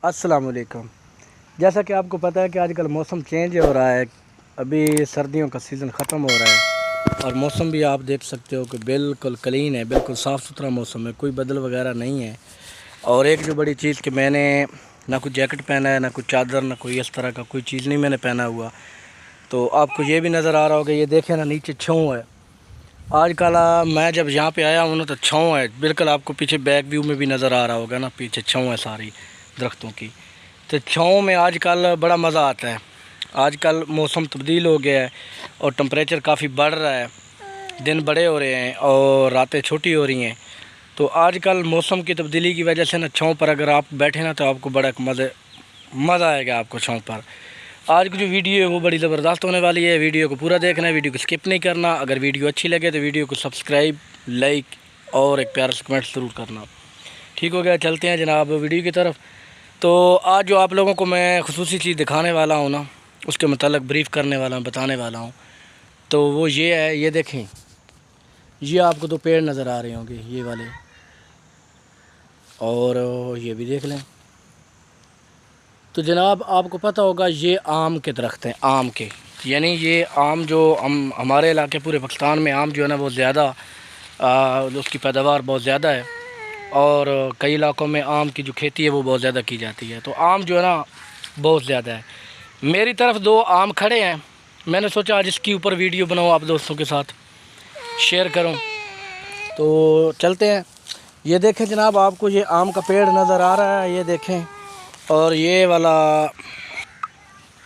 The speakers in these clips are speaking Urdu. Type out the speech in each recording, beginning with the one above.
السلام علیکم۔ جیسا کہ آپ کو پتہ ہے کہ آج کل موسم چینج ہو رہا ہے، ابھی سردیوں کا سیزن ختم ہو رہا ہے اور موسم بھی آپ دیکھ سکتے ہو کہ بالکل کلین ہے، بالکل صاف ستھرا موسم ہے، کوئی بدل وغیرہ نہیں ہے۔ اور ایک جو بڑی چیز کہ میں نے نہ کوئی جیکٹ پہنا ہے، نہ کوئی چادر، نہ کوئی اس طرح کا کوئی چیز نہیں میں نے پہنا ہوا، تو آپ کو یہ بھی نظر آ رہا ہوگا، یہ دیکھیں نا نیچے چھاؤں ہے۔ آج کل میں جب یہاں پہ آیا ہوں نا تو چھاؤں ہے، بالکل آپ کو پیچھے بیک ویو میں بھی نظر آ رہا ہوگا نا، پیچھے چھاؤں ہے ساری درختوں کی۔ تو چھاؤں میں آج کل بڑا مزہ آتا ہے۔ آج کل موسم تبدیل ہو گیا ہے اور ٹمپریچر کافی بڑھ رہا ہے، دن بڑے ہو رہے ہیں اور راتیں چھوٹی ہو رہی ہیں، تو آج کل موسم کی تبدیلی کی وجہ سے نا چھاؤں پر اگر آپ بیٹھیں نا تو آپ کو بڑا مزہ آئے گا آپ کو چھاؤں پر۔ آج کی جو ویڈیو ہے وہ بڑی زبردست ہونے والی ہے، ویڈیو کو پورا دیکھنا ہے، ویڈیو کو سکپ نہیں کرنا۔ اگر ویڈیو اچھی لگے تو ویڈیو کو سبسکرائب، لائک اور ایک پیارا سا کمنٹ ضرور کرنا۔ ٹھیک ہو گیا، چلتے ہیں جناب ویڈیو کی طرف۔ تو آج جو آپ لوگوں کو میں خصوصی چیز دکھانے والا ہوں نا، اس کے متعلق بریف کرنے والا ہوں، بتانے والا ہوں، تو وہ یہ ہے، یہ دیکھیں، یہ آپ کو دو پیڑ نظر آ رہے ہوں گے، یہ والے، اور یہ بھی دیکھ لیں۔ تو جناب آپ کو پتہ ہوگا یہ آم کے درخت ہیں، آم کے، یعنی یہ آم جو ہمارے علاقے پورے پاکستان میں آم جو ہے نا وہ زیادہ، اس کی پیداوار بہت زیادہ ہے، اور کئی علاقوں میں آم کی جو کھیتی ہے وہ بہت زیادہ کی جاتی ہے، تو آم جو ہے نا بہت زیادہ ہے۔ میری طرف دو آم کھڑے ہیں، میں نے سوچا آج اس کی اوپر ویڈیو بناؤں، آپ دوستوں کے ساتھ شیئر کروں، تو چلتے ہیں۔ یہ دیکھیں جناب، آپ کو یہ آم کا پیڑ نظر آ رہا ہے، یہ دیکھیں، اور یہ والا،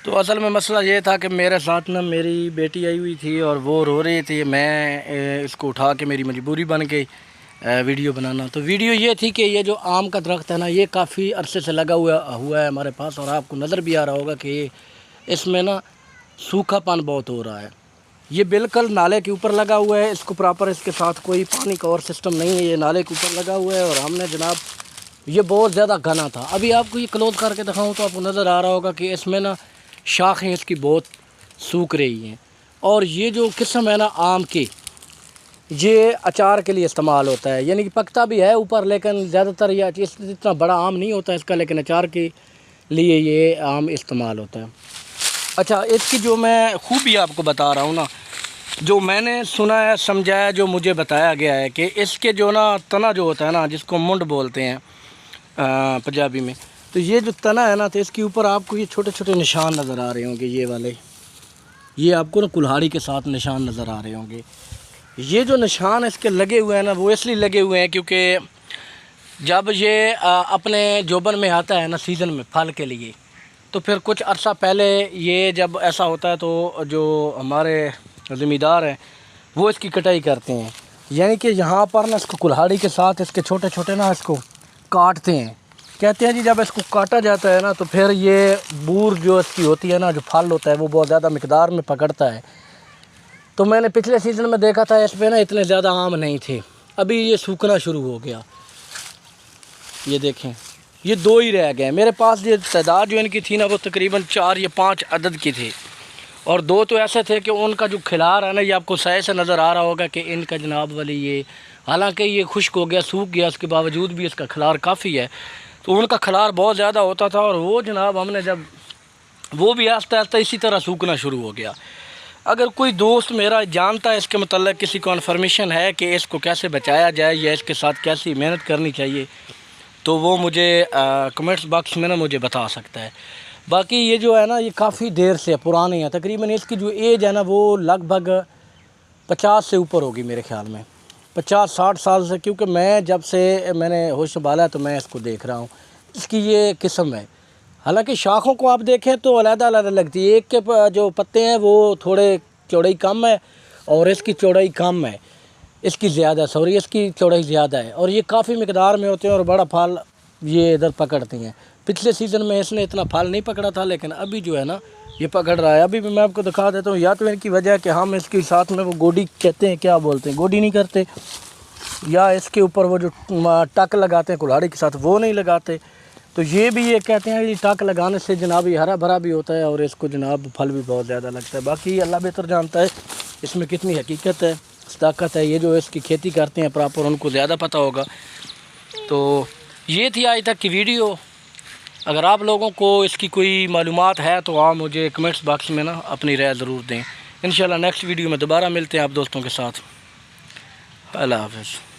تو اصل میں مسئلہ یہ تھا کہ میرے ساتھ نا میری بیٹی آئی ہوئی تھی اور وہ رو رہی تھی، میں اس کو اٹھا کے، میری مجبوری بن گئی ویڈیو بنانا۔ تو ویڈیو یہ تھی کہ یہ جو آم کا درخت ہے نا یہ کافی عرصے سے لگا ہوا ہے ہمارے پاس، اور آپ کو نظر بھی آ رہا ہوگا کہ اس میں نا سوکھا پن بہت ہو رہا ہے۔ یہ بالکل نالے کے اوپر لگا ہوا ہے، اس کو پراپر اس کے ساتھ کوئی پانی کا اور سسٹم نہیں ہے، یہ نالے کے اوپر لگا ہوا ہے، اور ہم نے جناب یہ بہت زیادہ گھنا تھا۔ ابھی آپ کو یہ کلوز کر کے دکھاؤں تو آپ کو نظر آ رہا ہوگا کہ اس میں نا شاخیں اس کی بہت سوکھ رہی ہیں، اور یہ جو قسم ہے نا آم کی، یہ اچار کے لیے استعمال ہوتا ہے، یعنی کہ پکتا بھی ہے اوپر، لیکن زیادہ تر یہ اتنا بڑا آم نہیں ہوتا اس کا، لیکن اچار کے لیے یہ آم استعمال ہوتا ہے۔ اچھا، اس کی جو میں خوبی آپ کو بتا رہا ہوں نا، جو میں نے سنا ہے، سمجھا ہے، جو مجھے بتایا گیا ہے کہ اس کے جو نا تنا جو ہوتا ہے نا، جس کو منڈ بولتے ہیں پنجابی میں، تو یہ جو تنا ہے نا، تو اس کے اوپر آپ کو یہ چھوٹے چھوٹے نشان نظر آ رہے ہوں گے، یہ والے، یہ آپ کو نا کلہاڑی کے ساتھ نشان نظر آ رہے ہوں گے۔ یہ جو نشان اس کے لگے ہوئے ہیں نا وہ اس لیے لگے ہوئے ہیں کیونکہ جب یہ اپنے جوبن میں آتا ہے نا سیزن میں پھل کے لیے، تو پھر کچھ عرصہ پہلے یہ جب ایسا ہوتا ہے تو جو ہمارے زمیندار ہیں وہ اس کی کٹائی کرتے ہیں، یعنی کہ یہاں پر نا اس کو کلہاڑی کے ساتھ اس کے چھوٹے چھوٹے نا اس کو کاٹتے ہیں، کہتے ہیں جی جب اس کو کاٹا جاتا ہے نا تو پھر یہ بور جو اس کی ہوتی ہے نا، جو پھل ہوتا ہے وہ بہت زیادہ مقدار میں پکڑتا ہے۔ تو میں نے پچھلے سیزن میں دیکھا تھا اس پہ نا اتنے زیادہ آم نہیں تھے، ابھی یہ سوکھنا شروع ہو گیا، یہ دیکھیں، یہ دو ہی رہ گئے میرے پاس۔ یہ تعداد جو ان کی تھی نا وہ تقریباً 4 یا 5 عدد کی تھی، اور 2 تو ایسے تھے کہ ان کا جو کھلار ہے نا، یہ آپ کو سائے سے نظر آ رہا ہوگا کہ ان کا جناب والی یہ، حالانکہ یہ خشک ہو گیا، سوکھ گیا، اس کے باوجود بھی اس کا کھلار کافی ہے، تو ان کا کھلار بہت زیادہ ہوتا تھا، اور وہ جناب ہم نے جب وہ بھی آہستہ آہستہ اسی طرح سوکھنا شروع ہو گیا۔ اگر کوئی دوست میرا جانتا ہے اس کے متعلق، کسی کو انفارمیشن ہے کہ اس کو کیسے بچایا جائے یا اس کے ساتھ کیسی محنت کرنی چاہیے، تو وہ مجھے کمنٹس باکس میں نا مجھے بتا سکتا ہے۔ باقی یہ جو ہے نا یہ کافی دیر سے پرانی ہے، تقریباً اس کی جو ایج ہے نا وہ لگ بھگ 50 سے اوپر ہوگی میرے خیال میں، 50-60 سال سے، کیونکہ میں جب سے میں نے ہوش سنبھالا تو میں اس کو دیکھ رہا ہوں، اس کی یہ قسم ہے۔ حالانکہ شاخوں کو آپ دیکھیں تو علیحدہ علیحدہ لگتی ہے، ایک کے جو پتے ہیں وہ تھوڑے چوڑائی کم ہے، اور اس کی چوڑائی کم ہے، اس کی زیادہ، سوری، اس کی چوڑائی زیادہ ہے، اور یہ کافی مقدار میں ہوتے ہیں اور بڑا پھل یہ ادھر پکڑتی ہیں۔ پچھلے سیزن میں اس نے اتنا پھل نہیں پکڑا تھا، لیکن ابھی جو ہے نا یہ پکڑ رہا ہے۔ ابھی بھی میں آپ کو دکھا دیتا ہوں، یا تو ان کی وجہ ہے کہ ہم اس کے ساتھ میں وہ گوڈی کہتے ہیں، کیا بولتے ہیں، گوڈی نہیں کرتے، یا اس کے اوپر وہ جو ٹک لگاتے ہیں کلہاڑی کے ساتھ وہ نہیں لگاتے، تو یہ بھی یہ کہتے ہیں کہ ٹک لگانے سے جناب یہ ہرا بھرا بھی ہوتا ہے اور اس کو جناب پھل بھی بہت زیادہ لگتا ہے۔ باقی اللہ بہتر جانتا ہے اس میں کتنی حقیقت ہے، صداقت ہے، یہ جو اس کی کھیتی کرتے ہیں پراپر ان کو زیادہ پتہ ہوگا۔ تو یہ تھی آج تک کی ویڈیو، اگر آپ لوگوں کو اس کی کوئی معلومات ہے تو آپ مجھے کمنٹس باکس میں نا اپنی رائے ضرور دیں۔ انشاءاللہ نیکسٹ ویڈیو میں دوبارہ ملتے ہیں آپ دوستوں کے ساتھ۔ اللہ حافظ۔